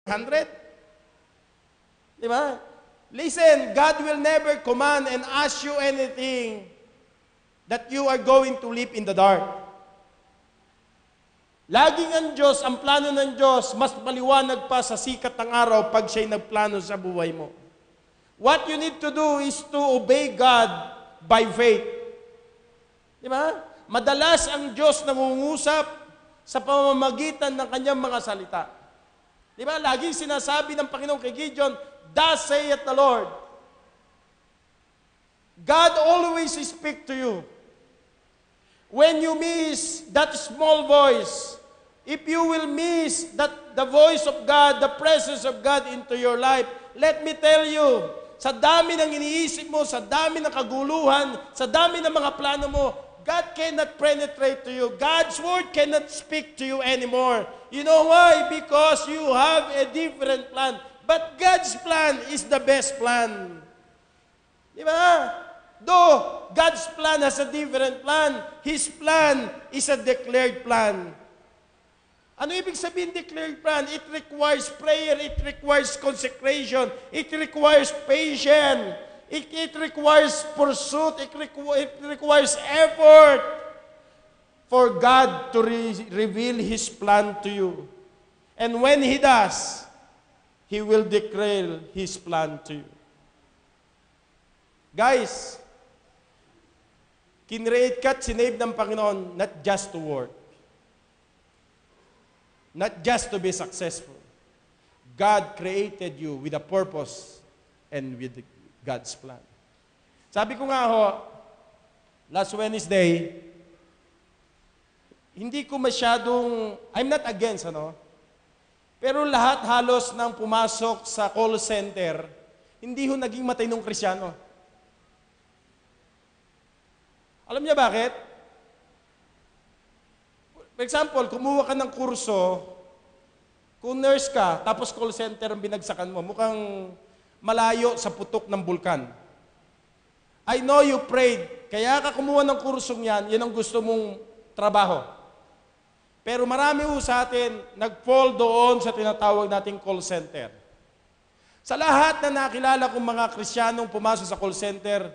100. Di ba? Listen, God will never command and ask you anything that you are going to live in the dark. Laging ang Diyos, ang plano ng Diyos, mas maliwanag pa sa sikat ng araw pag siya'y nagplano sa buhay mo. What you need to do is to obey God by faith. Di ba? Madalas ang Diyos nangungusap sa pamamagitan ng kanyang mga salita. Di ba? Laging sinasabi ng Panginoon kay Gideon, "Thus saith the Lord." God always speak to you. When you miss that small voice, if you will miss the voice of God, the presence of God into your life, let me tell you, sa dami ng iniisip mo, sa dami ng kaguluhan, sa dami ng mga plano mo, God cannot penetrate to you. God's word cannot speak to you anymore. You know why? Because you have a different plan. But God's plan is the best plan. Di ba? Though God's plan has a different plan, His plan is a declared plan. Ano ibig sabihin declared plan? It requires prayer, it requires consecration, it requires patience, it requires pursuit, it requires effort for God to reveal His plan to you. And when He does, He will declare His plan to you. Guys, kinreate ka at sinave ng Panginoon not just to work. Not just to be successful. God created you with a purpose and with God's plan. Sabi ko nga ho, last Wednesday, hindi ko masyadong, I'm not against, pero lahat halos nang pumasok sa call center, hindi ho naging matinong Krisyano. Alam niya bakit? For example, kumuha ka ng kurso, kung nurse ka, tapos call center ang binagsakan mo, mukhang malayo sa putok ng bulkan. I know you prayed, kaya ka kumuha ng kursong yan, yan ang gusto mong trabaho. Pero marami ho sa atin, nag-fall doon sa tinatawag nating call center. Sa lahat na nakilala kong mga Kristiyanong pumasok sa call center,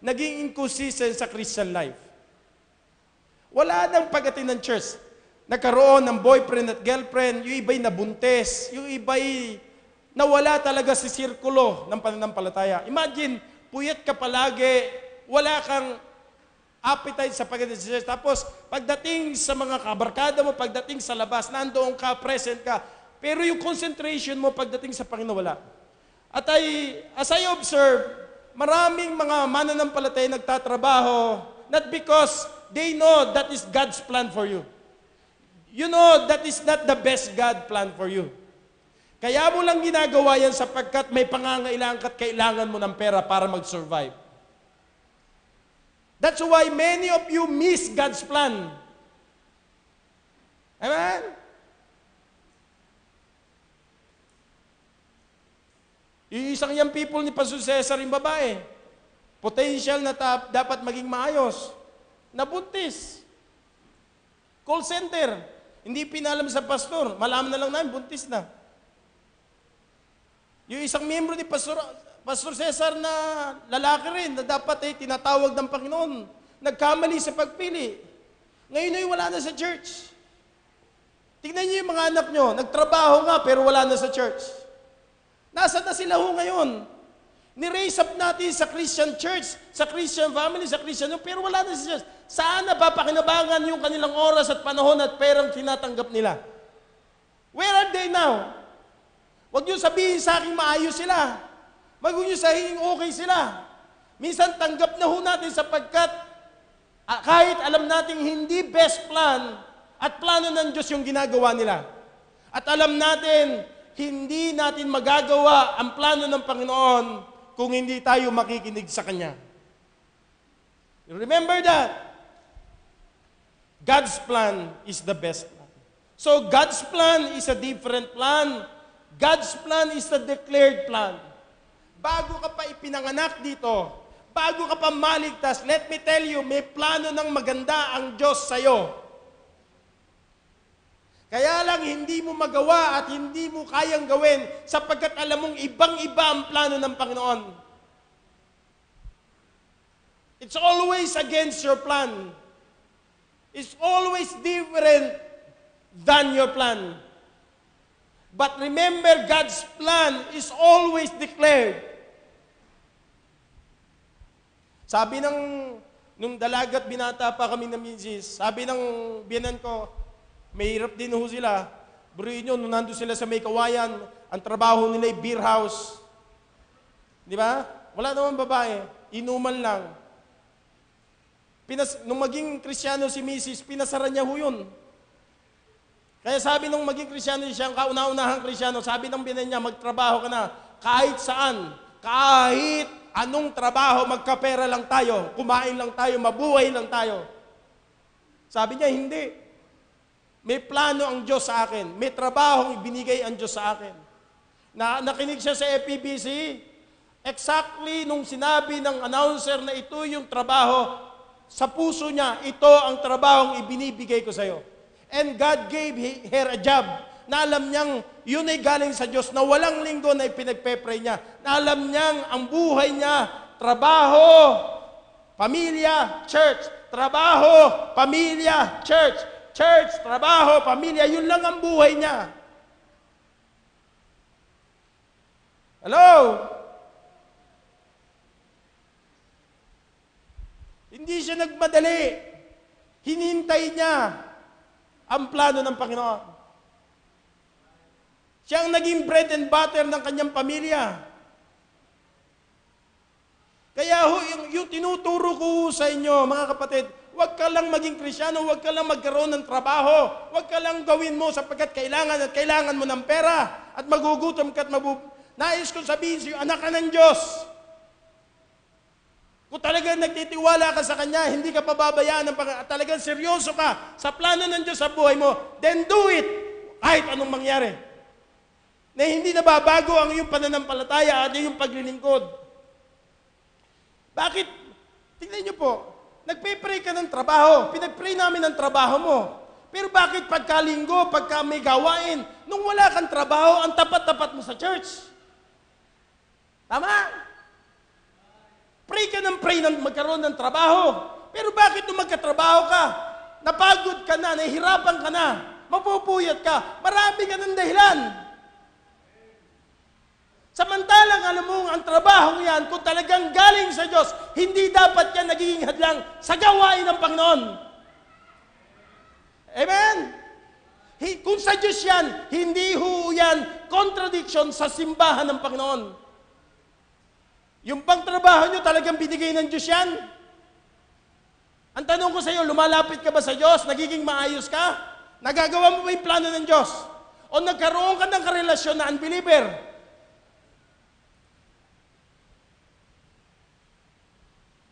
naging inconsistent sa Christian life. Wala nang pag-attend ng church. Nagkaroon ng boyfriend at girlfriend, yung iba'y nabuntes, yung iba'y nawala talaga sa sirkulo ng pananampalataya. Imagine, puyat ka palagi, wala kang appetite sa pag-attend sa church. Tapos, pagdating sa mga kabarkada mo, pagdating sa labas, nandoon ka, present ka, pero yung concentration mo pagdating sa Panginoon, wala. At as I observe, maraming mga mananampalataya nagtatrabaho, not because they know that is God's plan for you. You know that is not the best God plan for you. Kaya mo lang ginagawa yan sapagkat may pangangailangan at kailangan mo ng pera para mag-survive. That's why many of you miss God's plan. Amen? Yung isang young people ni Pastor Cesar, yung babae, potential na dapat maging maayos, nabuntis. Call center, hindi pinalam sa pastor, malaman na lang namin, buntis na. Yung isang miyembro ni Pastor Cesar na lalaki rin, na dapat tinatawag ng Panginoon, nagkamali sa pagpili. Ngayon ay wala na sa church. Tingnan niyo yung mga anak nyo, nagtrabaho nga pero wala na sa church. Nasaan na sila ho ngayon? Ni-raise up natin sa Christian church, sa Christian family, sa Christian, pero wala na sa church. Saan na papakinabangan yung kanilang oras at panahon at perang tinatanggap nila? Where are they now? Huwag niyo sabihin sa akin maayos sila. Huwag niyo sabihin okay sila. Minsan tanggap na ho natin sapagkat kahit alam natin hindi best plan at plano ng Diyos yung ginagawa nila. At alam natin, hindi natin magagawa ang plano ng Panginoon kung hindi tayo makikinig sa Kanya. Remember that. God's plan is the best plan. So God's plan is a different plan. God's plan is a declared plan. Bago ka pa ipinanganak dito, bago ka pa maligtas, let me tell you, may plano ng maganda ang Diyos sa'yo. Kaya lang hindi mo magawa at hindi mo kayang gawin sapagkat alam mong ibang-iba ang plano ng Panginoon. It's always against your plan. It's always different than your plan. But remember, God's plan is always declared. Sabi nung dalagat binata pa kami ng misis, sabi ng biyanan ko, may hirap din ho sila. Buruin nyo, nung nandun sila sa may kawayan, ang trabaho nila ay beer house. Di ba? Wala naman babae, inuman lang. Nung maging Kristyano si misis, pinasara niya ho yun. Kaya sabi nung maging Kristyano siya, ang kauna-unahang Kristyano, sabi ng biyanan niya, magtrabaho ka na kahit saan, kahit anong trabaho, magkapera lang tayo, kumain lang tayo, mabuhay lang tayo. Sabi niya, hindi. May plano ang Diyos sa akin. May trabahong ibinigay ang Diyos sa akin. Nakinig siya sa FEBC. Exactly nung sinabi ng announcer na ito yung trabaho, sa puso niya, ito ang trabahong ibinibigay ko sa iyo. And God gave her a job na alam niyang yun ay galing sa Diyos, na walang linggo na ipinagpe-pray niya, na alam niyang ang buhay niya, trabaho, pamilya, church, trabaho, pamilya, church, church, trabaho, pamilya, yun lang ang buhay niya. Hello? Hindi siya nagmadali. Hinintay niya ang plano ng Panginoon. Siya ang naging bread and butter ng kanyang pamilya. Kaya yung tinuturo ko sa inyo, mga kapatid, huwag ka lang maging Kristyano, huwag ka lang magkaroon ng trabaho, huwag ka lang gawin mo sapagkat kailangan mo ng pera at magugutom ka at nais kong sabihin sa iyo, anak ka ng Diyos. Kung talagang nagtitiwala ka sa Kanya, hindi ka pababayaan ng Panginoon, at talagang seryoso ka sa plano ng Diyos sa buhay mo, then do it kahit anong mangyari. Na hindi nababago ang iyong pananampalataya at iyong paglilingkod. Bakit? Tingnan niyo po, nagpe-pray ka ng trabaho, pinag-pray namin ng trabaho mo. Pero bakit pagkalinggo, pagka may gawain, nung wala kang trabaho, ang tapat-tapat mo sa church? Tama? Pray ka ng magkaroon ng trabaho. Pero bakit nung magkatrabaho ka, napagod ka na, nahihirapan ka na, mapupuyat ka, marami ka ng dahilan. Samantalang alam mo, ang trabaho yan, kung talagang galing sa Diyos, hindi dapat yan nagiging hadlang sa gawain ng Panginoon. Amen? Kung sa Diyos yan, hindi ho yan contradiction sa simbahan ng Panginoon. Yung bang trabaho nyo talagang binigay ng Diyos yan? Ang tanong ko sa iyo, lumalapit ka ba sa Diyos? Nagiging maayos ka? Nagagawa mo ba yung plano ng Diyos? O nagkaroon ka ng karelasyon na unbeliever?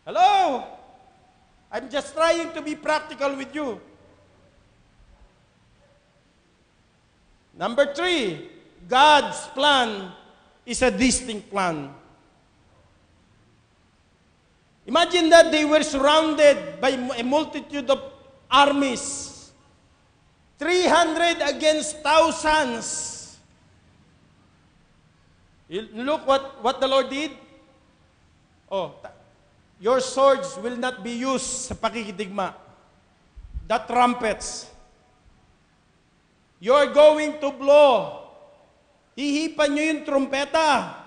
Hello? I'm just trying to be practical with you. Number 3, God's plan is a distinct plan. Imagine that they were surrounded by a multitude of armies. 300 against thousands. Look what the Lord did. Oh, your swords will not be used sa pakikidigma. The trumpets. You're going to blow. Hihipan nyo yung trumpeta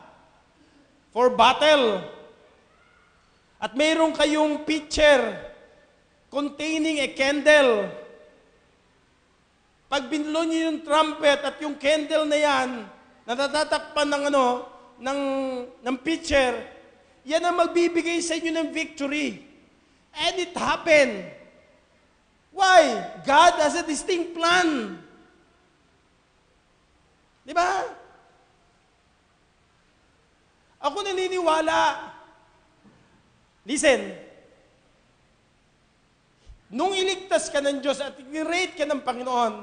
for battle. At mayroon kayong pitcher containing a candle. Pag binlo niyo yung trumpet at yung candle na yan, natatatakpan ng pitcher, yan ang magbibigay sa inyo ng victory. And it happened. Why? God has a distinct plan. Di ba? Ako naniniwala. Listen, nung iligtas ka ng Diyos at i-rate ka ng Panginoon,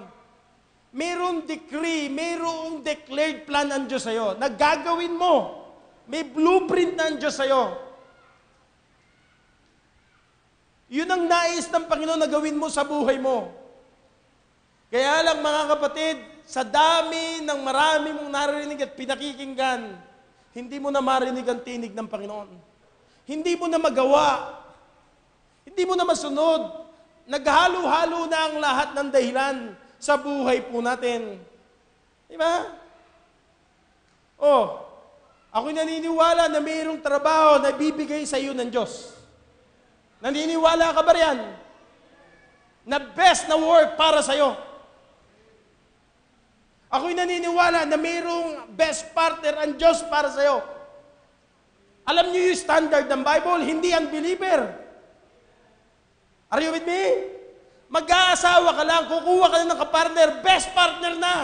mayroong decree, mayroong declared plan ang Diyos sa'yo na gagawin mo. May blueprint na ang Diyos sa'yo. Yun ang nais ng Panginoon na gawin mo sa buhay mo. Kaya lang mga kapatid, sa dami ng marami mong naririnig at pinakikinggan, hindi mo na marinig ang tinig ng Panginoon. Hindi mo na magawa. Hindi mo na masunod. Naghalo-halo na ang lahat ng dahilan sa buhay po natin. Di ba? Ako'y naniniwala na mayroong trabaho na bibigay sa iyo ng Diyos. Naniniwala ka ba riyan? Na best na work para sa iyo. Ako'y naniniwala na mayroong best partner ang Diyos para sa iyo. Alam niyo yung standard ng Bible, hindi unbeliever. Are you with me? Mag-aasawa ka lang, kukuha ka na ng kapartner, best partner na.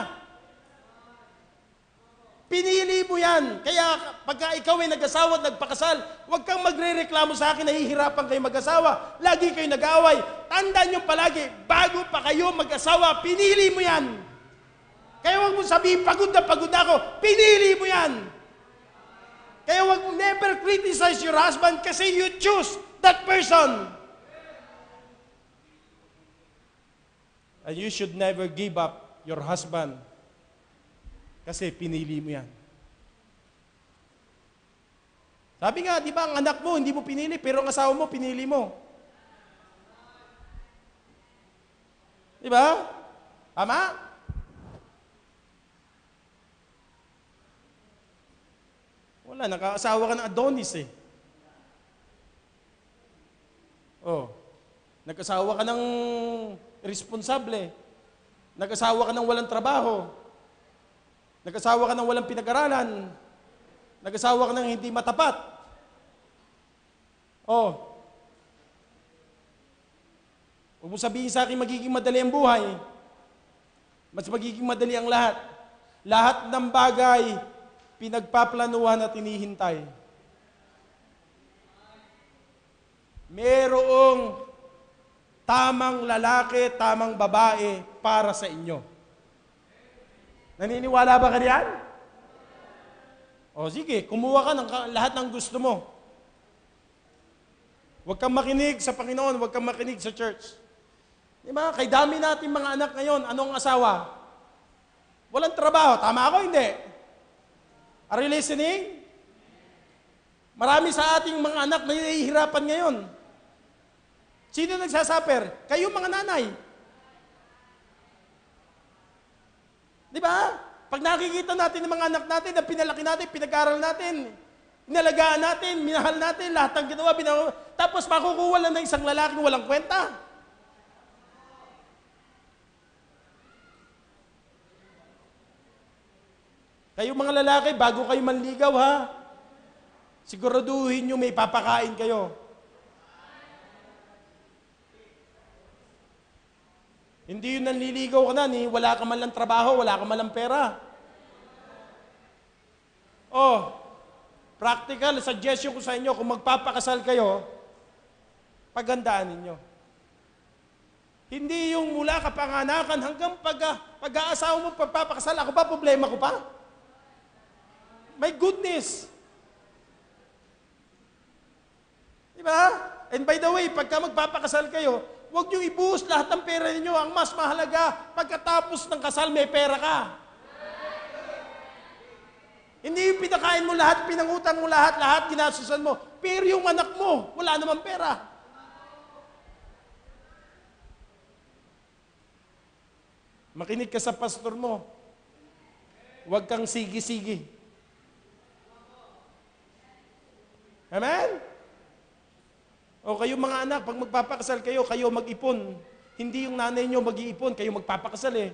Pinili mo yan. Kaya pagka ikaw ay nag-asawa at nagpakasal, huwag kang magre-reklamo sa akin, nahihirapan kayo mag-asawa. Lagi kayo nag-aaway. Tandaan nyo palagi, bago pa kayo mag-asawa, pinili mo yan. Kaya huwag mo sabihin, pagod na ako. Pinili mo yan. Kaya huwag mo never criticize your husband kasi you choose that person. And you should never give up your husband kasi pinili mo yan. Sabi nga, di ba, ang anak mo, hindi mo pinili, pero ang asawa mo, pinili mo. Di ba? Tama? Wala, nakaasawa ka ng Adonis eh. Nag-asawa ka ng irresponsable. Nag-asawa ka ng walang trabaho. Nag-asawa ka ng walang pinag-aralan. Nag-asawa ka ng hindi matapat. Huwag mo sabihin sa akin magiging madali ang buhay. Mas magiging madali ang lahat. Lahat ng bagay, pinagpaplanuhan at hinihintay. Merong tamang lalaki, tamang babae para sa inyo. Naniniwala ba ka diyan? Sige, kumuha ka ng lahat ng gusto mo. Huwag kang makinig sa Panginoon, huwag kang makinig sa church. Di ba? Kay dami natin mga anak ngayon, anong asawa? Walang trabaho. Tama ako, hindi? Are you listening? Marami sa ating mga anak na nahihirapan ngayon. Sino nagsasuffer? Kayo mga nanay. Di ba? Pag nakikita natin ng mga anak natin na pinalaki natin, pinag-aral natin, inalagaan natin, minahal natin, lahat ng ginawa, tapos makukuha lang ng isang lalaking walang kwenta. Kayo mga lalaki, bago kayo manligaw ha, siguraduhin nyo may papakain kayo. Hindi yun nanliligaw ka na, wala ka man lang trabaho, wala ka man lang pera. Practical, suggestion ko sa inyo, kung magpapakasal kayo, paghandaan ninyo. Hindi yung mula kapanganakan hanggang pag-aasawa mo pagpapakasal, ako ba problema ko pa? My goodness! Diba? And by the way, pagka magpapakasal kayo, huwag niyo ibuhos lahat ng pera ninyo. Ang mas mahalaga, pagkatapos ng kasal, may pera ka. Hindi yung pinakain mo lahat, pinangutang mo lahat, ginasusan mo. Pero yung anak mo, wala namang pera. Makinig ka sa pastor mo. Huwag kang sige-sige. Amen? Kayo mga anak, pag magpapakasal kayo, kayo mag-ipon. Hindi yung nanay nyo mag-iipon, kayo magpapakasal eh.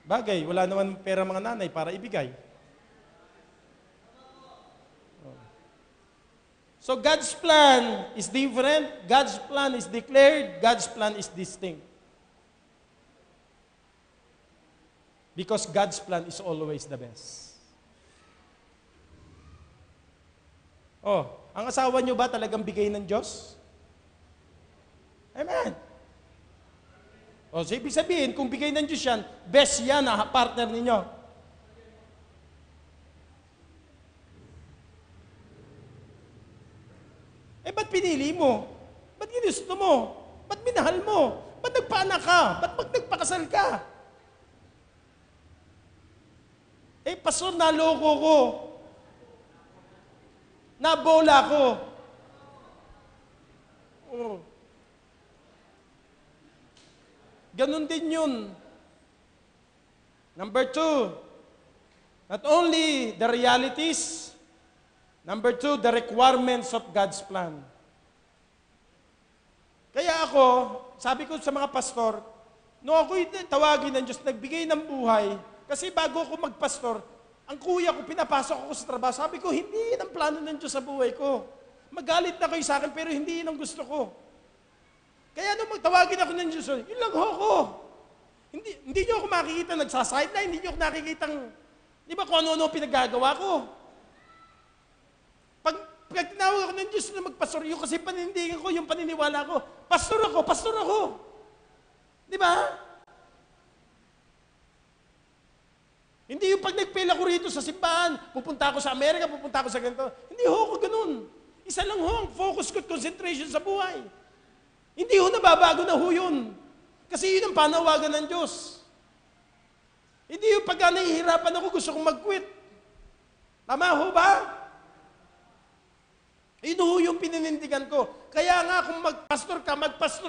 Bagay, wala naman pera mga nanay para ibigay. So God's plan is different, God's plan is declared, God's plan is distinct. Because God's plan is always the best. Ang asawa nyo ba talagang bigay ng Diyos? Amen. So ibig sabihin, kung bigay ng Diyos yan, best yan na partner ninyo. Ba't pinili mo? Ba't ginusto mo? Ba't minahal mo? Ba't nagpaanak ka? Ba't nagpakasal ka? Pastor, naloko ko. Nabola ko. Ganon din yun. Number 2, not only the realities, number 2, the requirements of God's plan. Kaya ako, sabi ko sa mga pastor, nung ako'y tawagin ng Diyos, nagbigay ng buhay, kasi bago ako magpastor, ang kuya ko, pinapasok ako sa trabaho, sabi ko, hindi yun ang plano ng Diyos sa buhay ko. Magalit na kayo sa akin, pero hindi yun ang gusto ko. Kaya nung magtawagin ako ng Diyos, yun lang ako. Hindi nyo ako makikita nagsasideline, hindi nyo ako nakikitang, di ba kung ano-ano pinaggagawa ko. Pag tinawag ako ng Diyos na magpastor, yung kasi panindigan ko, yung paniniwala ko, pastor ako. Di ba? Hindi yung pag nag-fail ako rito sa simbahan, pupunta ako sa Amerika, pupunta ako sa ganito. Hindi ho ako ganun. Isa lang ho ang focus ko at concentration sa buhay. Hindi ho nababago na ho yun. Kasi yun ang panawagan ng Diyos. Hindi yung pagka nahihirapan ako, gusto kong mag-quit. Tama ho ba? Ito ho yung pininindigan ko. Kaya nga kung magpastor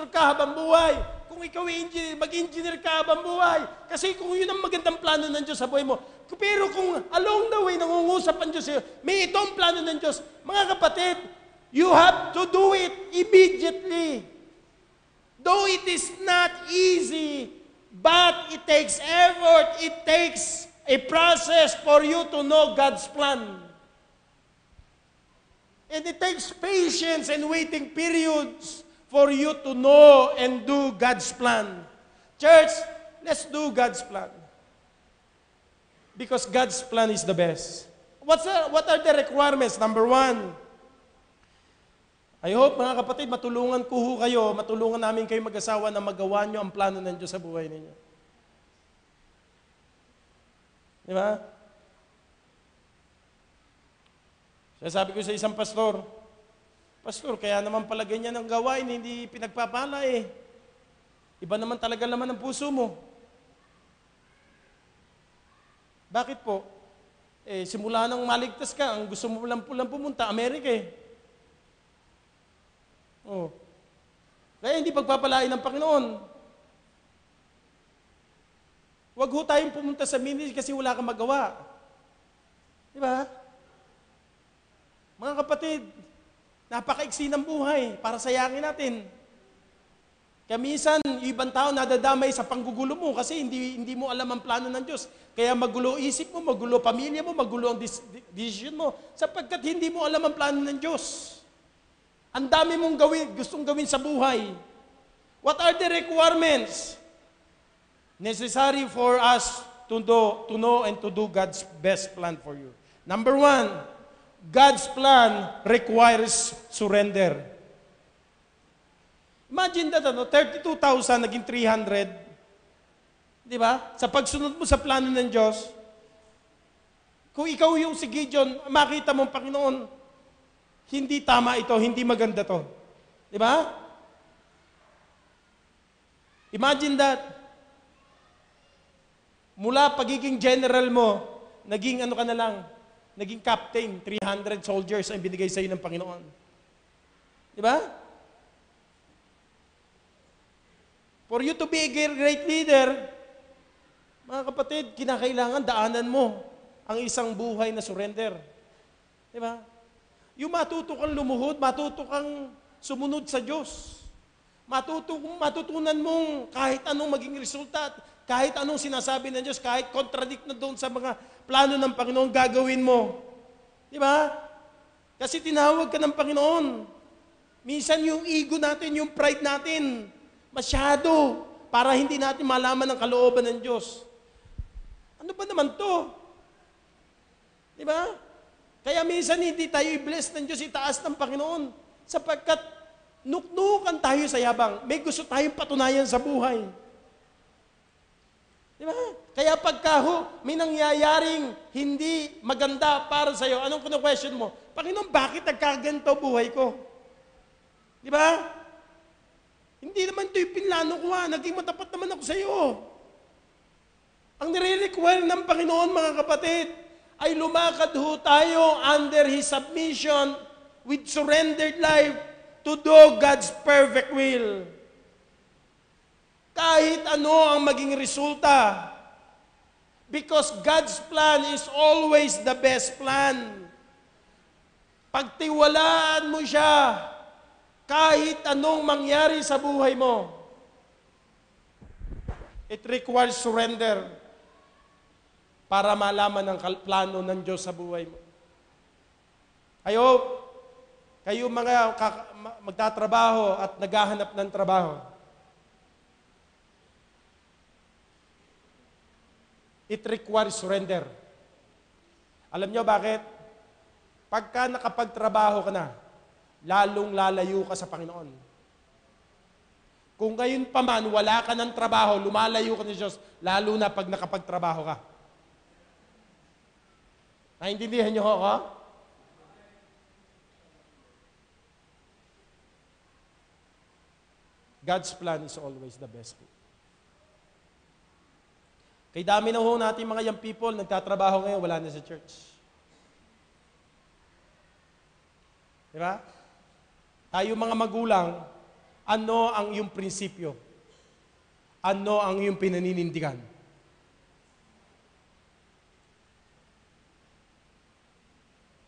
ka habang buhay. Kung ikaw ay engineer, mag-engineer ka habang buhay. Kasi kung yun ang magandang plano ng Diyos sa buhay mo. Pero kung along the way, nangungusap ang Diyos sa'yo, may itong plano ng Diyos. Mga kapatid, you have to do it immediately. Though it is not easy, but it takes effort, it takes a process for you to know God's plan. And it takes patience and waiting periods for you to know and do God's plan. Church, let's do God's plan. Because God's plan is the best. What are the requirements? Number 1, I hope, mga kapatid, matulungan ko ho kayo, matulungan namin kayo mag-asawa na magawa nyo ang plano ng Diyos sa buhay ninyo. Di ba? Sabi ko sa isang pastor, kaya naman pala ganyan ang gawain, hindi pinagpapala eh. Iba naman talaga laman ang puso mo. Bakit po? Simula nang maligtas ka, ang gusto mo lang pumunta, Amerika eh. Kaya hindi pagpapalain ng Panginoon. Huwag ho tayong pumunta sa ministry kasi wala kang magawa. Di ba? Mga kapatid, napakaiksi ng buhay para sayangin natin. Kaya minsan, ibang tao nadadamay sa panggugulo mo kasi hindi mo alam ang plano ng Diyos. Kaya magulo isip mo, magulo pamilya mo, magulo ang decision mo sapagkat hindi mo alam ang plano ng Diyos. Ang dami mong gustong gawin sa buhay. What are the requirements necessary for us to know and to do God's best plan for you? Number 1, God's plan requires surrender. Imagine that, 32,000 naging 300. Di ba? Sa pagsunod mo sa plano ng Diyos, kung ikaw yung si Gideon, makita mong Panginoon, hindi tama ito, hindi maganda to. Di ba? Imagine that. Mula pagiging general mo, naging ano ka na lang, naging captain, 300 soldiers ang binigay sa iyo ng Panginoon. Di ba? For you to be a great leader, mga kapatid, kinakailangan daanan mo ang isang buhay na surrender. Di ba? Yung matuto kang lumuhod, matuto kang sumunod sa Diyos. Matutunan mong kahit anong maging resulta, kahit anong sinasabi ng Diyos, kahit contradict na doon sa mga plano ng Panginoon, gagawin mo. Di ba? Kasi tinawag ka ng Panginoon. Minsan yung ego natin, yung pride natin, masyado para hindi natin malaman ang kalooban ng Diyos. Ano ba naman to? Di ba? Kaya minsan hindi tayo i-bless ng Diyos, itaas ng Panginoon. Sapagkat nuknukan tayo sa yabang. May gusto tayong patunayan sa buhay. Di ba? Kaya pagka may nangyayaring hindi maganda para sa iyo, anong question mo? Panginoon, bakit nagkaganto buhay ko? Di ba? Hindi naman ito yung pinlano ko naging matapat naman ako sa iyo. Ang nire-require ng Panginoon, mga kapatid, ay lumakad ho tayo under His submission with surrendered life to do God's perfect will. Kahit ano ang maging resulta, because God's plan is always the best plan. Pagtiwalaan mo siya, kahit anong mangyari sa buhay mo, it requires surrender para malaman ang plano ng Diyos sa buhay mo. Kayo mga magtatrabaho at naghahanap ng trabaho, it requires surrender. Alam nyo bakit? Pagka nakapagtrabaho ka na, lalong lalayo ka sa Panginoon. Kung ngayon pa man, wala ka ng trabaho, lumalayo ka ng Diyos, lalo na pag nakapagtrabaho ka. Naintindihan niyo ako? God's plan is always the best. Kay dami na ho natin mga young people, nagtatrabaho ngayon, wala na sa church. Diba? Tayo mga magulang, ano ang iyong prinsipyo? Ano ang iyong pinaninindigan?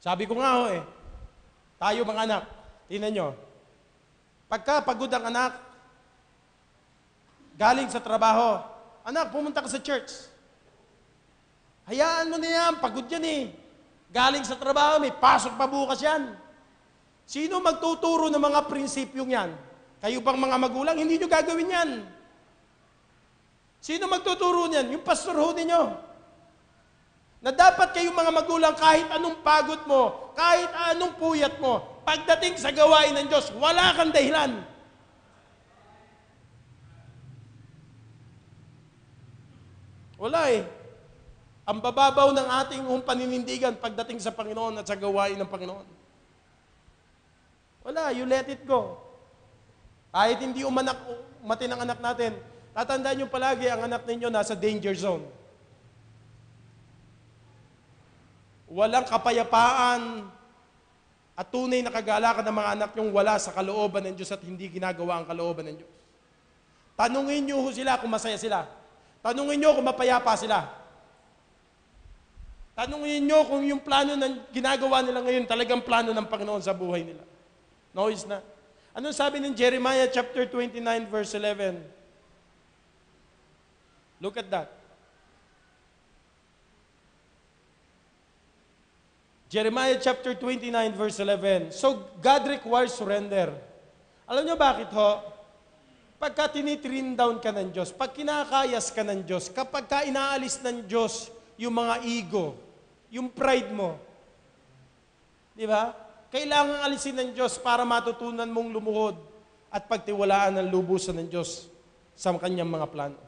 Sabi ko nga tayo mga anak, tingnan nyo, pagka pagod ang anak, galing sa trabaho, anak, pumunta ka sa church. Hayaan mo na yan, pagod yan Galing sa trabaho, may pasok pa bukas yan. Sino magtuturo ng mga prinsipyong yan? Kayo bang mga magulang, hindi nyo gagawin yan. Sino magtuturo niyan? Yung pastor ho ninyo. Na dapat kayong mga magulang, kahit anong pagod mo, kahit anong puyat mo, pagdating sa gawain ng Diyos, wala kang dahilan. Wala Ang bababaw ng ating paninindigan pagdating sa Panginoon at sa gawain ng Panginoon. Wala, you let it go. Kahit hindi umatin ang anak natin, tatandaan nyo palagi ang anak ninyo nasa danger zone. Walang kapayapaan at tunay na kagalakan ng mga anak nyong wala sa kalooban ng Diyos at hindi ginagawa ang kalooban ng Diyos. Tanungin nyo sila kung masaya sila. Tanungin nyo kung mapayapa sila. Tanungin nyo kung yung plano ng ginagawa nila ngayon talagang plano ng Panginoon sa buhay nila. No, it's not. Anong sabi ng Jeremiah chapter 29 verse 11? Look at that. Jeremiah chapter 29 verse 11. So, God requires surrender. Alam nyo bakit ho? Pagka tinitrin down ka ng Diyos, pag kinakayas ka ng Diyos, kapag ka inaalis ng Diyos yung mga ego, yung pride mo, di ba? Kailangan alisin ng Diyos para matutunan mong lumuhod at pagtiwalaan ang lubusan ng Diyos sa kanyang mga plano.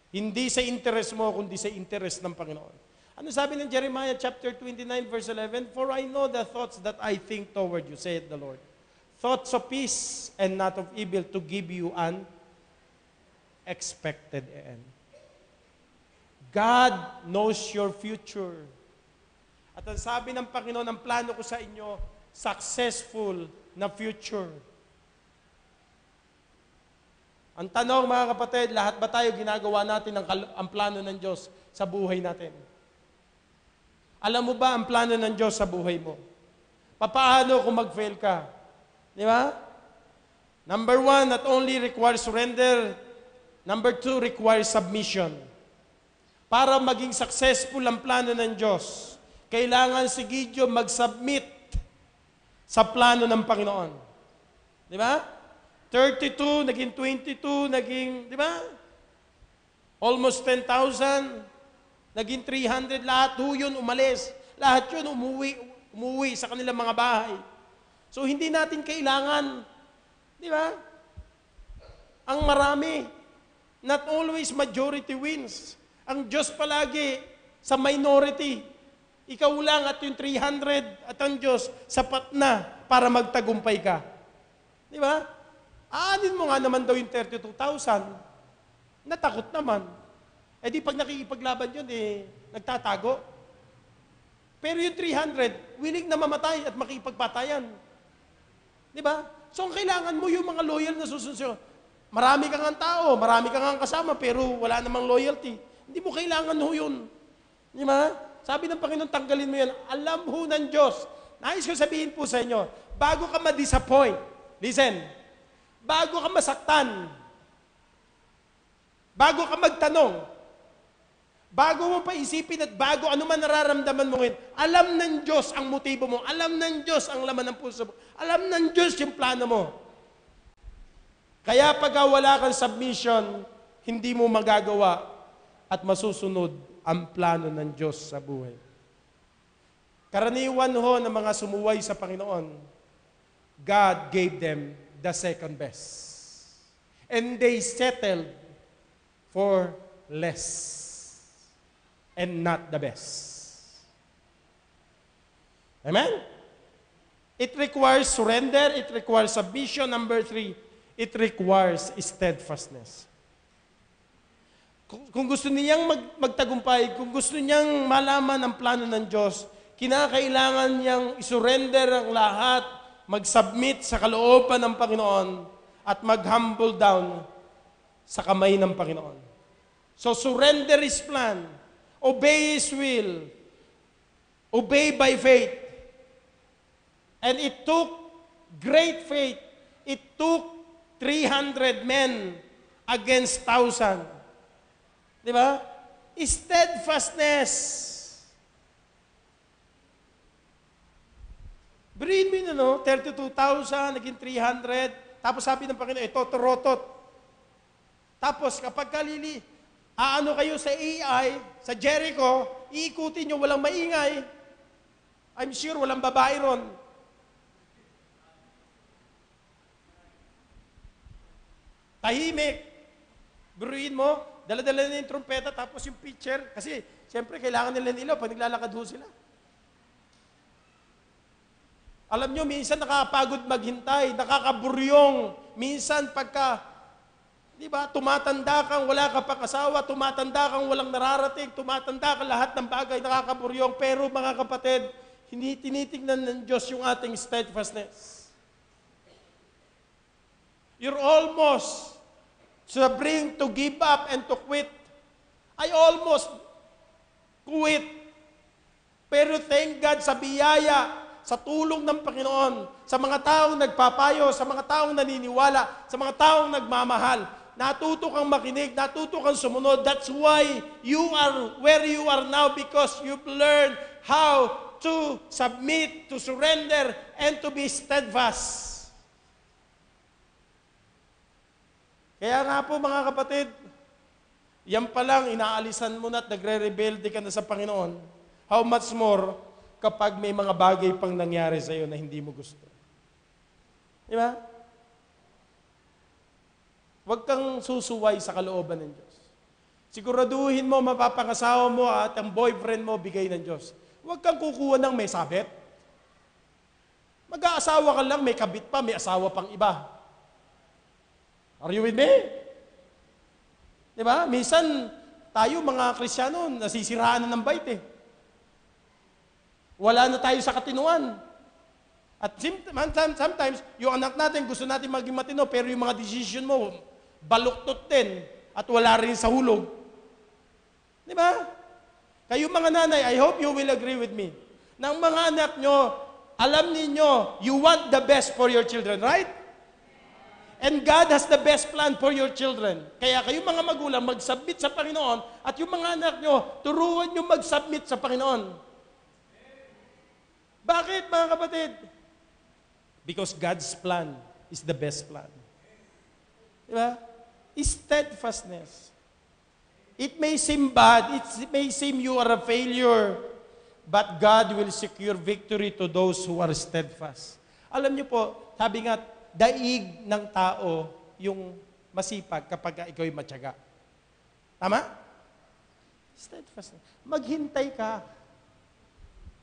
Hindi sa interest mo, kundi sa interest ng Panginoon. Ano sabi ng Jeremiah chapter 29 verse 11? For I know the thoughts that I think toward you, saith the Lord. Thoughts of peace and not of evil, to give you an expected end. God knows your future. At ang sabi ng Panginoon, ang plano ko sa inyo, successful na future. Ang tanong mga kapatid, lahat ba tayo ginagawa natin ang plano ng Diyos sa buhay natin? Alam mo ba ang plano ng Diyos sa buhay mo? Papaano kung mag-fail ka? Di ba? Number 1, not only requires surrender, number 2, requires submission. Para maging successful ang plano ng Diyos, kailangan si Gideon mag-submit sa plano ng Panginoon. Di ba? 32, naging 22, naging, di ba? Almost 10,000. Naging 300, lahat yun umalis. Lahat yun umuwi sa kanilang mga bahay. So hindi natin kailangan, di ba? Ang marami, not always majority wins. Ang Diyos palagi sa minority. Ikaw lang at yung 300 at ang Diyos sapat na para magtagumpay ka. Di ba? Aanin mo nga naman daw yung 32,000. Natakot naman. Eh di pag nakikipaglaban yun, nagtatago. Pero yung 300, willing na mamatay at makipagpatayan. Di ba? So ang kailangan mo yung mga loyal na susunod. Marami kang tao, marami kang kasama, pero wala namang loyalty. Hindi mo kailangan ho yun. Di ba? Sabi ng Panginoon, tanggalin mo yan. Alam ho ng Diyos. Nais ko sabihin po sa inyo, bago ka ma-disappoint, listen, bago ka masaktan, bago ka magtanong, bago mo paisipin at bago ano man nararamdaman mo ngayon, alam ng Diyos ang motibo mo, alam ng Diyos ang laman ng puso mo, alam ng Diyos yung plano mo. Kaya pag wala kang submission, hindi mo magagawa at masusunod ang plano ng Diyos sa buhay. Karaniwan ho ng mga sumuway sa Panginoon, God gave them the second best. And they settled for less and not the best. Amen? It requires surrender, it requires submission. Number 3, it requires steadfastness. Kung gusto niyang magtagumpay, kung gusto niyang malaman ang plano ng Diyos, kinakailangan niyang isurrender ang lahat, mag-submit sa kalooban ng Panginoon, at mag-humble down sa kamay ng Panginoon. So surrender His plan, obey His will, obey by faith. And it took great faith. It took 300 men against 1,000. Di ba? Steadfastness. Buriin mo yun, 32,000, naging 300. Tapos sabi ng Panginoon, ito, turotot. Tapos kapag aano kayo sa AI, sa Jericho, iikutin nyo, walang maingay. I'm sure walang babae ron. Tahimik. Buruin mo, dala-dala na yung trumpeta, tapos yung pitcher. Kasi, siyempre, kailangan nila ng ilaw pag naglalakad ho sila. Alam nyo, minsan nakakapagod maghintay, nakakaburyong. Minsan pagka, di ba, tumatanda kang wala ka pang asawa, tumatanda kang walang nararating, tumatanda ka lahat ng bagay, nakakaburyong. Pero mga kapatid, hindi tinitingnan ng Diyos yung ating steadfastness. You're almost to bring to give up and to quit. I almost quit. Pero thank God sa biyaya, sa tulong ng Panginoon, sa mga taong nagpapayo, sa mga taong naniniwala, sa mga taong nagmamahal, natuto kang makinig, natuto kang sumunod. That's why you are where you are now, because you've learned how to submit, to surrender, and to be steadfast. Kaya nga po mga kapatid, yan pa lang, inaalisan mo na at nagre-rebelde ka na sa Panginoon. How much more kapag may mga bagay pang nangyari sa iyo na hindi mo gusto. Di ba? Huwag kang susuway sa kalooban ng Diyos. Siguraduhin mo, mapapangasawa mo at ang boyfriend mo bigay ng Diyos. Huwag kang kukuha ng may sabit. Mag-aasawa ka lang, may kabit pa, may asawa pang iba. Are you with me? Di ba? Minsan, tayo mga Kristiyano, nasisiraan na ng bait eh. Wala na tayo sa katinuan. At sometimes, yung anak natin, gusto natin maging matino, pero yung mga decision mo, baluktot din, at wala rin sa hulog. Di ba? Kayo mga nanay, I hope you will agree with me. Nang mga anak nyo, alam ninyo, you want the best for your children, right? And God has the best plan for your children. Kaya kayo mga magulang, mag-submit sa Panginoon, at yung mga anak nyo, turuan nyo mag-submit sa Panginoon. Bakit mga kapatid? Because God's plan is the best plan. Diba? Steadfastness. It may seem bad, it may seem you are a failure, but God will secure victory to those who are steadfast. Alam niyo po, sabi nga, daig ng tao yung masipag kapag ikaw'y matyaga. Tama? Steadfast. Maghintay ka.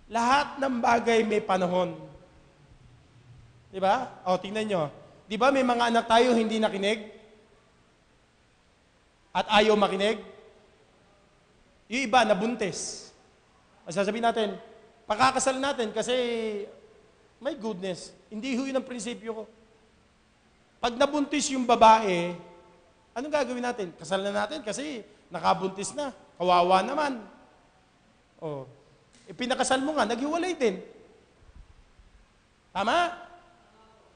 Lahat ng bagay may panahon. Di ba? O, tingnan nyo. Di ba may mga anak tayo hindi nakinig? At ayaw makinig? Yung iba, nabuntis. Masasabihin natin, pakakasal natin kasi, my goodness, hindi ho yun ang prinsipyo ko. Pag nabuntis yung babae, anong gagawin natin? Kasal na natin kasi nakabuntis na. Kawawa naman. Oh. Pinakasal mo nga, naghiwalay din. Tama?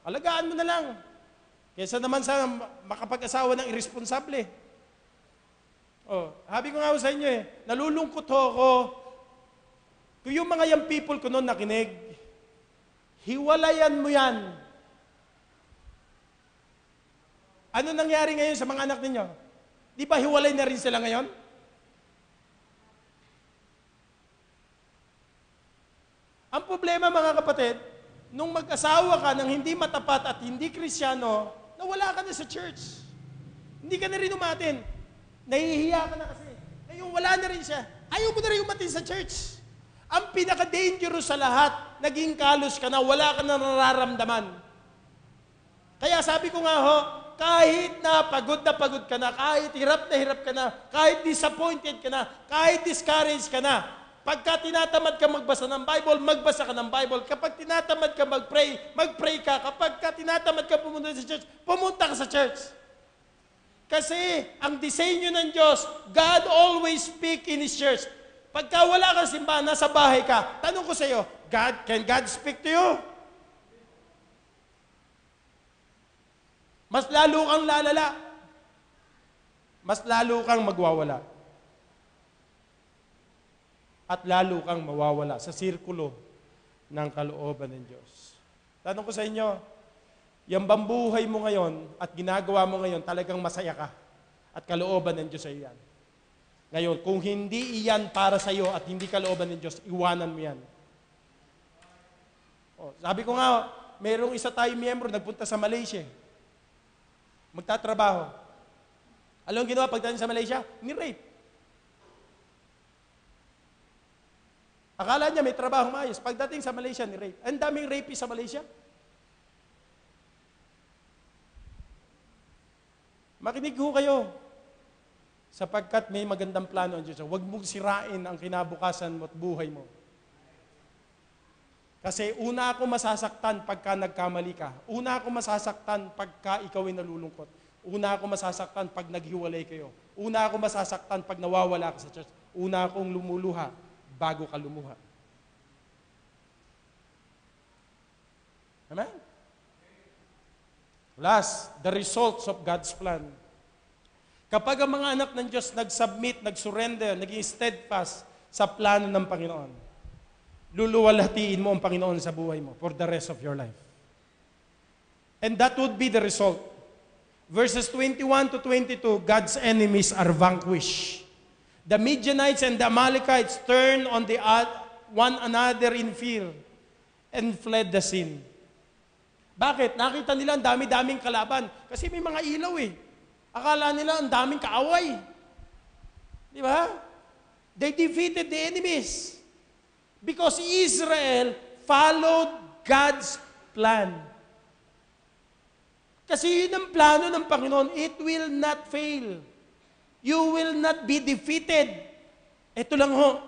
Alagaan mo na lang. Kesa naman sa makapag-asawa ng irresponsable. Oh, habi ko nga sa inyo nalulungkot ako. Kung yung mga young people ko noon nakinig, hiwalayan mo yan. Ano nangyari ngayon sa mga anak ninyo? Di ba hiwalay na rin sila ngayon? Ang problema mga kapatid, nung mag-asawa ka ng hindi matapat at hindi Kristyano, nawala ka na sa church. Hindi ka na rin umatin. Nahihiya ka na kasi. Ngayon wala na rin siya. Ayaw mo na rin umatin sa church. Ang pinaka-dangerous sa lahat, naging kalos ka na, wala ka na nararamdaman. Kaya sabi ko nga ho, kahit na pagod ka na, kahit hirap ka na, kahit disappointed ka na, kahit discouraged ka na, pagka tinatamad ka magbasa ng Bible, magbasa ka ng Bible. Kapag tinatamad ka mag-pray ka. Kapag tinatamad ka pumunta ka sa church. Kasi ang disenyo ng Diyos, God always speak in His church. Pagka wala kang simbahan, nasa bahay ka, tanong ko sa iyo, can God speak to you? Mas lalo kang lalala. Mas lalo kang magwawala. At lalo kang mawawala sa sirkulo ng kalooban ng Diyos. Tanong ko sa inyo, yung bambuhay mo ngayon at ginagawa mo ngayon, talagang masaya ka. At kalooban ng Diyos ay yan. Ngayon, kung hindi iyan para sa iyo at hindi kalooban ng Diyos, iwanan mo yan. Oh, sabi ko nga, merong isa tayong miyembro nagpunta sa Malaysia. Magtatrabaho. Alam ang ginawa pagdating sa Malaysia? Ni-rape. Akala niya may trabaho maayos. Pagdating sa Malaysia, ni-rape. Ang daming rapist sa Malaysia. Makinig ho kayo. Sapagkat may magandang plano ang Diyos. Huwag mong sirain ang kinabukasan mo at buhay mo. Kasi una ako masasaktan pagka nagkamali ka. Una ako masasaktan pagka ikaw ay nalulungkot. Una ako masasaktan pag naghiwalay kayo. Una ako masasaktan pag nawawala ka sa church. Una akong lumuluha bago ka lumuha. Amen? Last, the results of God's plan. Kapag ang mga anak ng Diyos nag-submit, nag-surrender, naging steadfast sa plano ng Panginoon, luluwalhatiin mo ang Panginoon sa buhay mo for the rest of your life. And that would be the result. Verses 21 to 22, God's enemies are vanquished. The Midianites and the Amalekites turned on one another in fear and fled the scene. Bakit? Nakita nila ang dami-daming kalaban. Kasi may mga ilaw eh. Akala nila ang daming kaaway. Di ba? They defeated the enemies. Because Israel followed God's plan. Kasi yun ang plano ng Panginoon. It will not fail. You will not be defeated. Ito lang ho,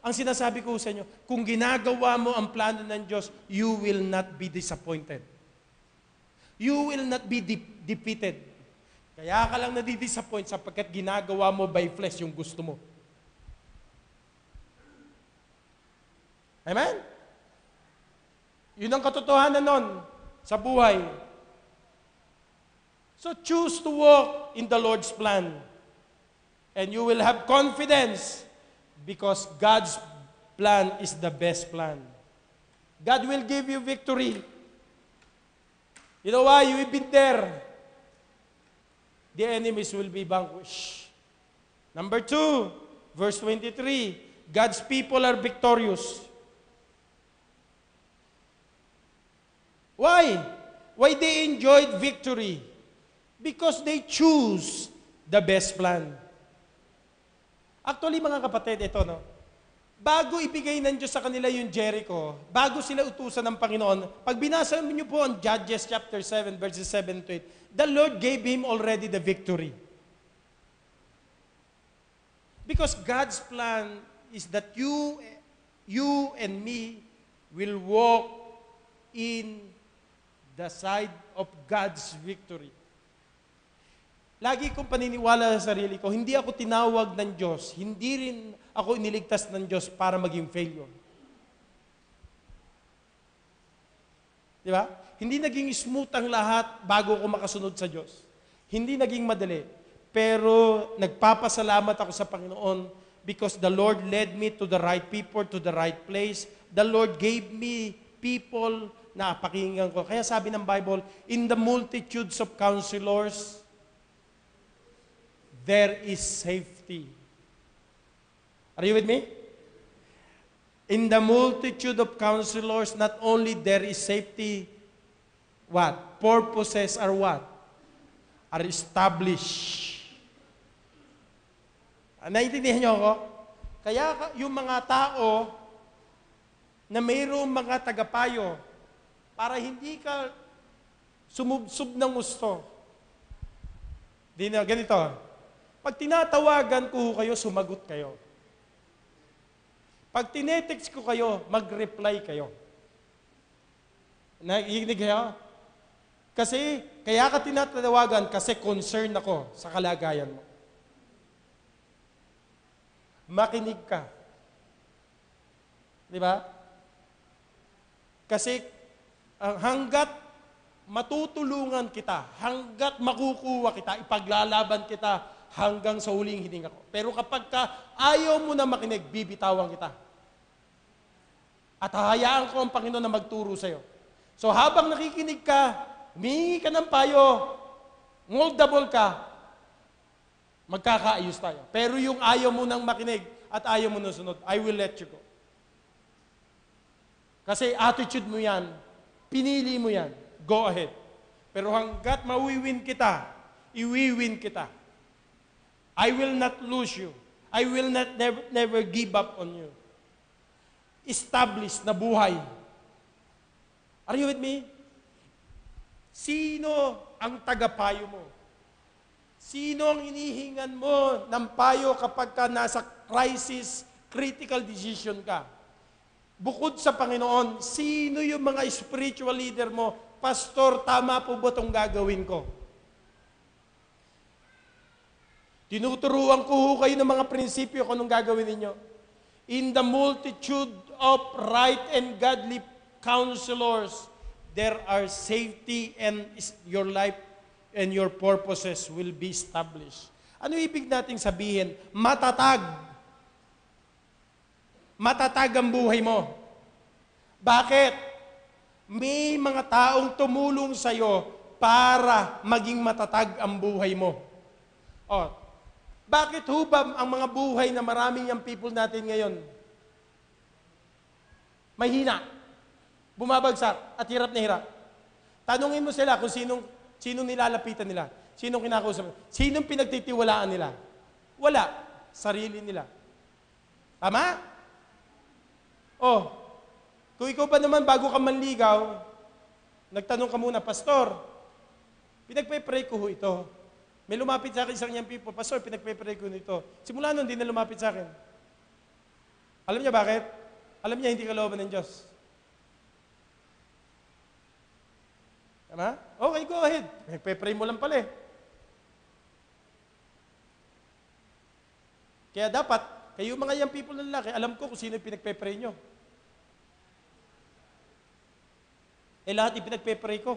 ang sinasabi ko sa inyo, kung ginagawa mo ang plano ng Diyos, you will not be disappointed. You will not be defeated. Kaya ka lang nadi-disappoint sapagkat ginagawa mo by flesh yung gusto mo. Amen? Yun ang katotohanan nun sa buhay. So choose to walk in the Lord's plan. And you will have confidence because God's plan is the best plan. God will give you victory. You know why? You've been there. The enemies will be vanquished. Number 2, verse 23, God's people are victorious. Why? Why they enjoyed victory? Because they choose the best plan. Actually, mga kapatid, ito, no? Bago ibigay ng Diyos sa kanila yung Jericho, bago sila utusan ng Panginoon, pag binasa niyo po ang Judges chapter 7, verses 7 to 8, the Lord gave him already the victory. Because God's plan is that you and me will walk in the side of God's victory. Lagi kong paniniwala sa sarili ko, hindi ako tinawag ng Diyos, hindi rin ako iniligtas ng Diyos para maging failure. Di ba? Hindi naging smooth ang lahat bago ko makasunod sa Diyos. Hindi naging madali. Pero nagpapasalamat ako sa Panginoon because the Lord led me to the right people, to the right place. The Lord gave me people na pakinggan ko. Kaya sabi ng Bible, in the multitudes of counselors, there is safety. Are you with me? In the multitude of counselors, not only there is safety, what? Purposes are what? Are established. Naintindihan niyo ako? Kaya yung mga tao na mayroong mga tagapayo para hindi ka sumubsob ng gusto. Ganito. Pag tinatawagan ko kayo, sumagot kayo. Pag tinetext ko kayo, mag-reply kayo. Nakikinig kayo? Kasi, kaya ka tinatawagan kasi concern ako sa kalagayan mo. Makinig ka. Di ba? Kasi, hanggat matutulungan kita, hanggat makukuha kita, ipaglalaban kita, hanggang sa huling hininga ko. Pero kapag ayaw mo na makinig, bibitawan kita. At hahayaan ko ang Panginoon na magturo sa'yo. So habang nakikinig ka, humingi ka ng payo, moldable ka, magkakaayos tayo. Pero yung ayaw mo nang makinig at ayaw mo nang sunod, I will let you go. Kasi attitude mo yan, pinili mo yan, go ahead. Pero hanggat mawiwin kita, iwiwin kita. I will not lose you. I will not never give up on you. Establish na buhay. Are you with me? Sino ang tagapayo mo? Sino ang inihingan mo ng payo kapag ka nasa crisis, critical decision ka? Bukod sa Panginoon, sino yung mga spiritual leader mo? Pastor, tama po ba itong gagawin ko? Tinuturuan ko kayo ng mga prinsipyo kung anong gagawin ninyo. In the multitude of right and godly counselors, there are safety and your life and your purposes will be established. Ano ibig nating sabihin? Matatag. Matatag ang buhay mo. Bakit? May mga taong tumulong sa'yo para maging matatag ang buhay mo. O, bakit hubam ang mga buhay na maraming yung people natin ngayon? Mahina. Bumabagsak at hirap na hirap. Tanungin mo sila kung sinong nilalapitan nila. Sinong kinakausap nila. Sinong pinagtitiwalaan nila. Wala. Sarili nila. Tama? Oh, kung ikaw pa naman bago ka manligaw, nagtanong ka muna, Pastor, pinagpe-pray ko ito. May lumapit sa akin isang young people, Pastor, pinagpe-pray ko nito. Simula nun, hindi na lumapit sa akin. Alam niya bakit? Alam niya, hindi kalooban ng Diyos. Tama? Okay, go ahead. Pinagpe-pray mo lang pala eh. Kaya dapat, kayo mga young people na lalaki, alam ko kung sino yung pinagpe-pray nyo. Lahat ipinagpe-pray ko.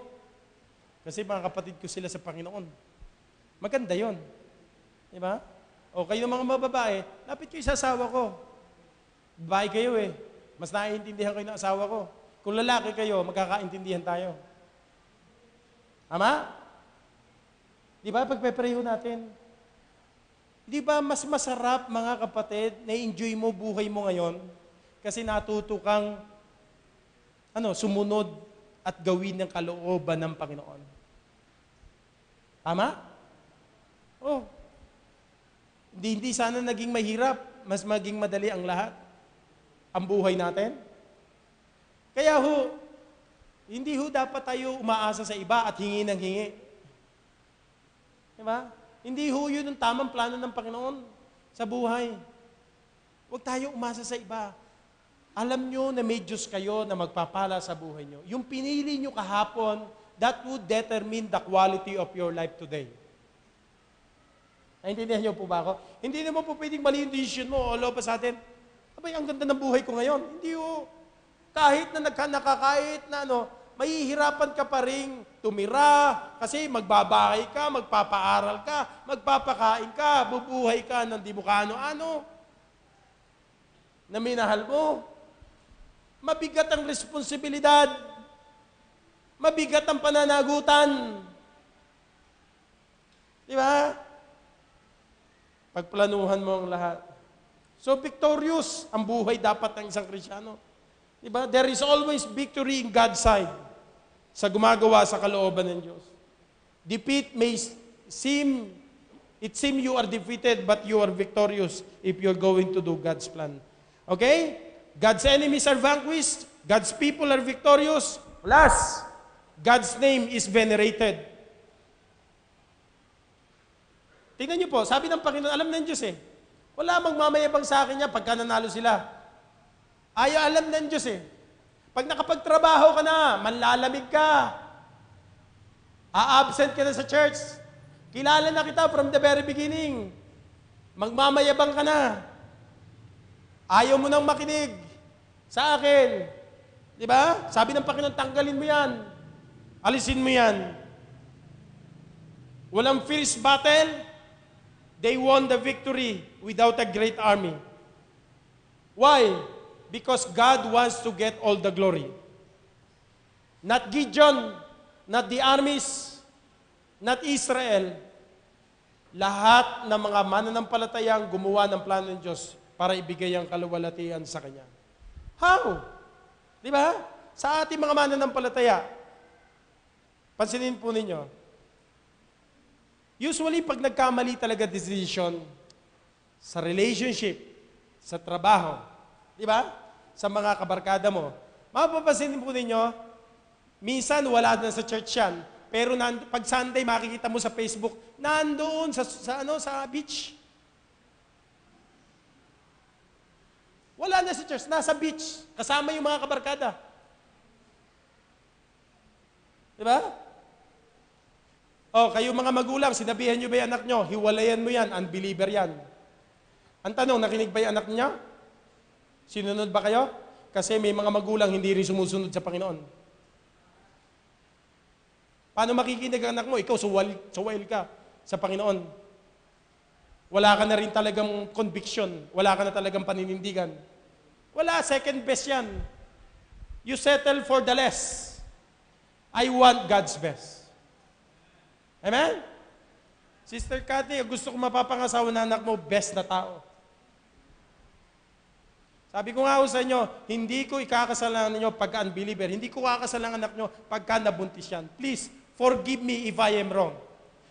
Kasi mga kapatid ko sila sa Panginoon. Maganda yon, di ba? O kayo mga mababae, lapit kayo sa asawa ko. Babae kayo eh. Mas naiintindihan kayo ng asawa ko. Kung lalaki kayo, magkakaintindihan tayo. Tama? Di ba? Pagpe-pray natin. Di ba mas masarap, mga kapatid, na-enjoy mo buhay mo ngayon kasi natuto kang sumunod at gawin ng kalooban ng Panginoon. Tama? Oh, hindi sana naging mahirap, mas maging madali ang lahat. ang buhay natin? Kaya hindi dapat tayo umaasa sa iba at hingi ng hingi. Diba? Hindi yun ang tamang plano ng Panginoon sa buhay. Huwag tayo umasa sa iba. Alam nyo na may Diyos kayo na magpapala sa buhay nyo. Yung pinili nyo kahapon, that would determine the quality of your life today. Naintindihan niyo po ba ako? Hindi naman po pwedeng mali yung decision mo. Alo pa sa atin, abay, ang ganda ng buhay ko ngayon. Hindi o. Kahit na nakakait na mahihirapan ka pa rin tumira kasi magbabahay ka, magpapaaral ka, magpapakain ka, bubuhay ka ng di mo kaano-ano na minahal mo. Mabigat ang responsibilidad. Mabigat ang pananagutan. Di ba? Pagplanuhan mo ang lahat. So victorious ang buhay dapat ng isang Kristiyano. Diba? There is always victory in God's side sa gumagawa sa kalooban ng Diyos. Defeat may seem you are defeated, but you are victorious if you're going to do God's plan. Okay? God's enemies are vanquished. God's people are victorious. Last, God's name is venerated. Tingnan niyo po, sabi ng Panginoon, alam ng Diyos wala magmamayabang sa akin niya pagka nanalo sila. Alam ng Diyos Pag nakapagtrabaho ka na, manlalamig ka, a-absent ka na sa church, kilala na kita from the very beginning, magmamayabang ka na, ayaw mo nang makinig sa akin. Di ba? Sabi ng Panginoon, tanggalin mo yan. Alisin mo yan. Walang fierce battle. They won the victory without a great army. Why? Because God wants to get all the glory. Not Gideon, not the armies, not Israel. Lahat ng mga mananampalatayang gumawa ng plano ng Diyos para ibigay ang kaluwalhatian sa Kanya. How? Di ba? Sa ating mga mananampalataya, pansinin po ninyo, usually, pag nagkamali talaga decision sa relationship, sa trabaho, di ba? Sa mga kabarkada mo, mapapansin po ninyo, minsan wala na sa church yan, pero pag Sunday, makikita mo sa Facebook, nandoon sa beach. Wala na sa church, nasa beach, kasama yung mga kabarkada. Di ba? Kayo mga magulang, sinabihan nyo ba yung anak nyo? Hiwalayan mo yan, unbeliever yan. Ang tanong, nakinig ba yung anak niya? Sinunod ba kayo? Kasi may mga magulang hindi rin sumusunod sa Panginoon. Paano makikinig ang anak mo? Ikaw, suwail ka sa Panginoon. Wala ka na rin talagang conviction. Wala ka na talagang paninindigan. Wala, second best yan. You settle for the less. I want God's best. Amen? Sister Cathy, gusto ko mapapangasawa na anak mo, best na tao. Sabi ko nga sa inyo, hindi ko ikakasalan ninyo pagka unbeliever. Hindi ko kakasalan ang anak nyo pagka nabuntis yan. Please, forgive me if I am wrong.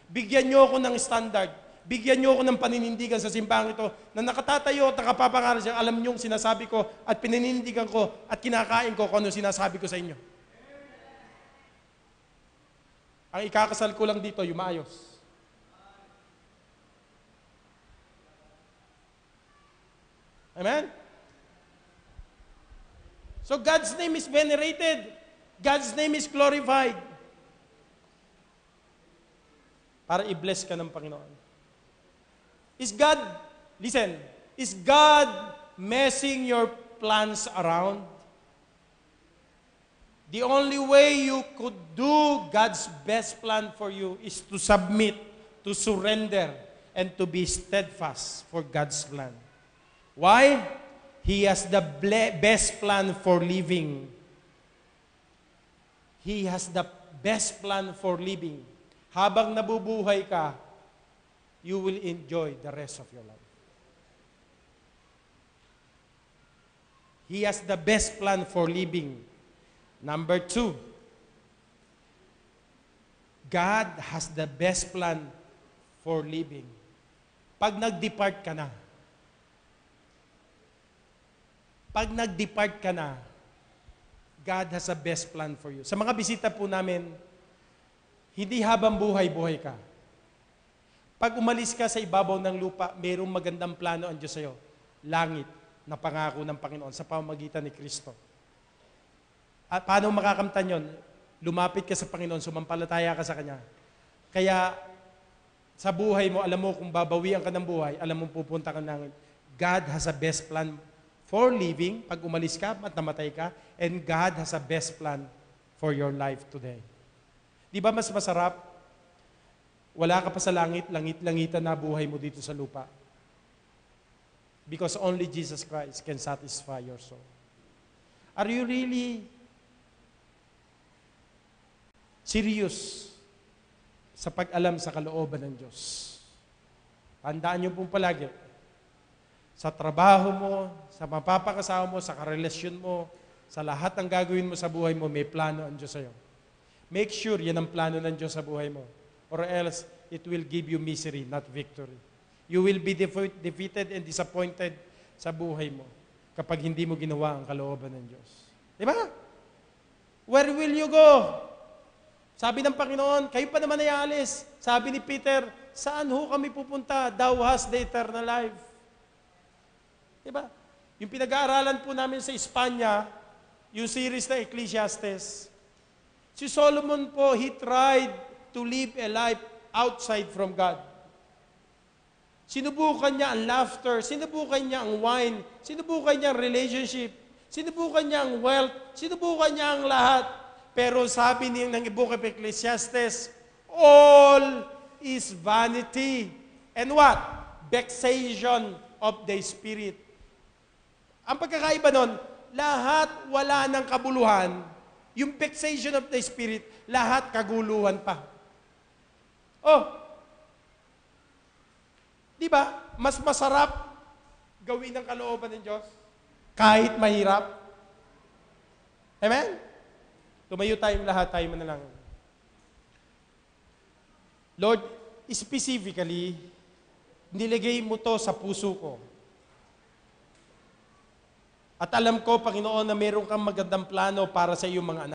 Bigyan nyo ako ng standard. Bigyan nyo ako ng paninindigan sa simbahan ito na nakatatayo at nakapapangaral siya. Alam nyo sinasabi ko at pininindigan ko at kinakain ko kung ano sinasabi ko sa inyo. Ang ikakasal ko lang dito, yung maayos. Amen? So God's name is venerated. God's name is glorified. Para i-bless ka ng Panginoon. Is God messing your plans around? The only way you could do God's best plan for you is to submit, to surrender, and to be steadfast for God's plan. Why? He has the best plan for living. He has the best plan for living. Habang nabubuhay ka, you will enjoy the rest of your life. He has the best plan for living. Number 2, God has the best plan for living. Pag nag-depart ka na, Pag nag-depart ka na, God has a best plan for you. Sa mga bisita po namin, hindi habang buhay-buhay ka. Pag umalis ka sa ibabaw ng lupa, mayroong magandang plano ang Diyos sa'yo. Langit na pangako ng Panginoon sa pamamagitan ni Kristo. At paano makakamtan yon? Lumapit ka sa Panginoon, sumampalataya ka sa Kanya. Kaya sa buhay mo, alam mo kung babawian ka ng buhay, alam mo pupunta ka ng langit. God has a best plan for living, pag umalis ka at namatay ka, and God has a best plan for your life today. Di ba mas masarap? Wala ka pa sa langit, langit-langitan na buhay mo dito sa lupa. Because only Jesus Christ can satisfy your soul. Are you really serious sa pag-alam sa kalooban ng Diyos? Tandaan niyo pong palagi, sa trabaho mo, sa mapapakasama mo, sa karelasyon mo, sa lahat ng gagawin mo sa buhay mo, may plano ang Diyos sa'yo. Make sure yan ang plano ng Diyos sa buhay mo. Or else, it will give you misery, not victory. You will be defeated and disappointed sa buhay mo kapag hindi mo ginawa ang kalooban ng Diyos. Di ba? Where will you go? Sabi ng Panginoon, kayo pa naman ay aalis. Sabi ni Peter, saan ho kami pupunta? Thou hast the eternal life. Di ba? Yung pinag-aaralan po namin sa Espanya, yung series na Ecclesiastes, si Solomon po, he tried to live a life outside from God. Sinubukan niya ang laughter, sinubukan niya ang wine, sinubukan niya ang relationship, sinubukan niya ang wealth, sinubukan niya ang lahat. Pero sabi niya ng Book of Ecclesiastes, all is vanity. And what? Vexation of the spirit. Ang pagkakaiba nun, lahat wala ng kabuluhan, yung vexation of the spirit, lahat kaguluhan pa. Oh, di ba? Mas masarap gawin ang kalooban ng Diyos kahit mahirap. Amen? Tumayo tayong lahat, tayo manalangin. Lord, specifically, nilagay mo to sa puso ko. At alam ko, Panginoon, na meron kang magandang plano para sa iyong mga anak.